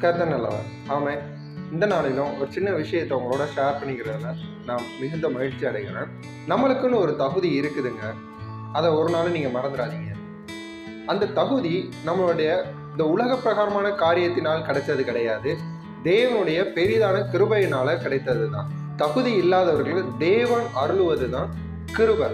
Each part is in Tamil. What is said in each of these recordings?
கர்த்தர் நல்லவர். ஆமென். இந்த நாளிலும் ஒரு சின்ன விஷயத்தை உங்களோட ஷேர் பண்ணிக்கிறதுல நான் மிகுந்த மகிழ்ச்சி அடைகிறேன். நம்மளுக்குன்னு ஒரு தகுதி இருக்குதுங்க. அதை ஒரு நாளும் நீங்க மறந்துடாதீங்க. அந்த தகுதி நம்மளுடைய இந்த உலக பிரகாரமான காரியத்தினால் கிடைச்சது கிடையாது. தேவனுடைய பெரிதான கிருபையினால கிடைத்தது தான். தகுதி இல்லாதவர்களுக்கு தேவன் அருளுவது தான் கிருபை.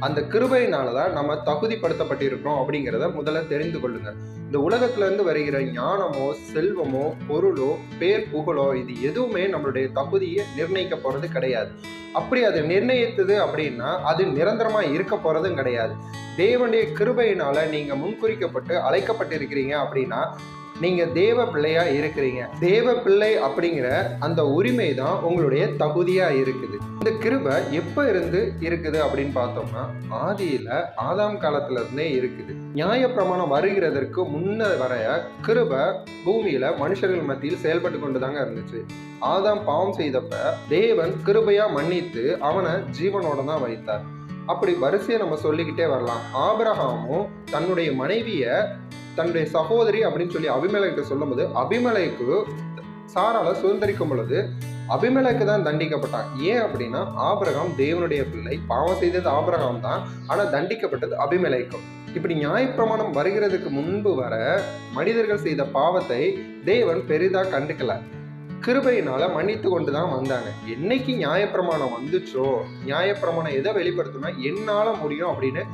அந்த கிருபையினால தான் நம்ம தகுதிப்படுத்தப்பட்டிருக்கிறோம் அப்படிங்கிறத முதல்ல தெரிந்து கொள்ளுங்க. இந்த உலகத்துல இருந்து வருகிற ஞானமோ, செல்வமோ, பொருளோ, பேர் புகழோ இது எதுவுமே நம்மளுடைய தகுதியை நிர்ணயிக்க போறது கிடையாது. அப்படி அது நிர்ணயித்தது அப்படின்னா அது நிரந்தரமா இருக்க போறதும் கிடையாது. தேவனுடைய கிருபையினால நீங்க முன்குறிக்கப்பட்டு அழைக்கப்பட்டிருக்கிறீங்க அப்படின்னா நீங்க தேவ பிள்ளையா இருக்கிறீங்க. தேவ பிள்ளை அப்படிங்கிற அந்த உரிமை தான் உங்களுடைய தகுதியா இருக்குது. இந்த கிருபை எப்ப இருந்து இருக்குது அப்படின்னு பார்த்தோம்னா ஆதியில ஆதாம் காலத்துல இருந்தே இருக்குது. நியாயப்பிரமாணம் வருகிறதற்கு முன்ன வரைய கிருபை பூமியில மனுஷர்கள் மத்தியில் செயல்பட்டு கொண்டுதாங்க இருந்துச்சு. ஆதாம் பாவம் செய்தப்ப தேவன் கிருபையா மன்னித்து அவனை ஜீவனோட தான் வைத்தார். அப்படி வரிசையை நம்ம சொல்லிக்கிட்டே வரலாம். ஆபிரகாமும் தன்னுடைய மனைவிய தன்னுடைய சகோதரி அப்படின்னு சொல்லி அபிமெலேக்கு சொல்லும் போது அபிமெலேக்கு சாரால சுதந்திரிக்கும் பொழுது அபிமெலேக்கு தான் தண்டிக்கப்பட்டான். ஏன் அப்படின்னா ஆபிரகாம் தேவனுடைய பிள்ளை, பாவம் செய்தது ஆபிரகாம் தான், ஆனா தண்டிக்கப்பட்டது அபிமெலேக்கும். இப்படி நியாயப்பிரமாணம் வருகிறதுக்கு முன்பு வர மனிதர்கள் செய்த பாவத்தை தேவன் பெரிதா கண்டுக்கல. கிருபையினால மன்னித்து கொண்டுதான் வந்தாங்க. என்னைக்கு நியாயப்பிரமாணம் வந்துச்சோ, நியாயப்பிரமாணம் எதை வெளிப்படுத்தும்னா என்னால முடியும் அப்படின்னு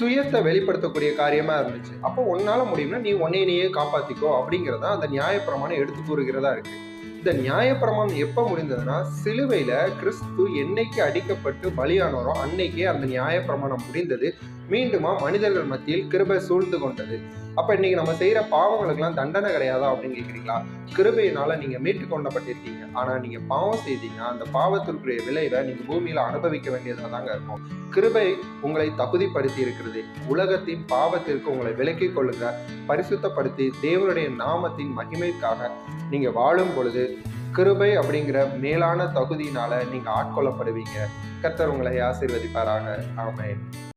சுயத்தை வெளிப்படுத்தக்கூடிய காரியமா இருந்துச்சு. அப்போ உன்னால முடியும்னா நீ உன்னையே காப்பாத்திக்கோ அப்படிங்கிறதா அந்த நியாயப்பிரமாணம் எடுத்து கூறுகிறதா இருக்கு. இந்த நியாயப்பிரமாணம் எப்ப முடிந்ததுன்னா சிலுவையில கிறிஸ்து என்னைக்கு அடிக்கப்பட்டு பலியானோரோ அன்னைக்கே அந்த நியாயப்பிரமாணம் முடிந்தது. மீண்டுமா மனிதர்கள் மத்தியில் கிருபை சூழ்ந்து கொண்டது. அப்ப இன்னைக்கு நம்ம செய்யற பாவங்களுக்கெல்லாம் தண்டனை கிடையாதா அப்படின்னு கேட்குறீங்களா? கிருபையினால நீங்க மீட்டு கொண்டப்பட்டிருக்கீங்க. ஆனா நீங்க பாவம் செய்தீங்கன்னா அந்த பாவத்திற்குரிய விளைவை நீங்க பூமியில அனுபவிக்க வேண்டியதா தாங்க இருக்கும். கிருபை உங்களை தகுதிப்படுத்தி இருக்கிறது. உலகத்தின் பாவத்திற்கு உங்களை விலக்கிக் கொள்ளுங்க. பரிசுத்தப்படுத்தி தேவனுடைய நாமத்தின் மகிமைக்காக நீங்க வாழும் பொழுது கிருபை அப்படிங்கிற மேலான தகுதியினால நீங்க ஆட்கொள்ளப்படுவீங்க. கர்த்தர் உங்களை ஆசீர்வதிப்பாராக. ஆமென்.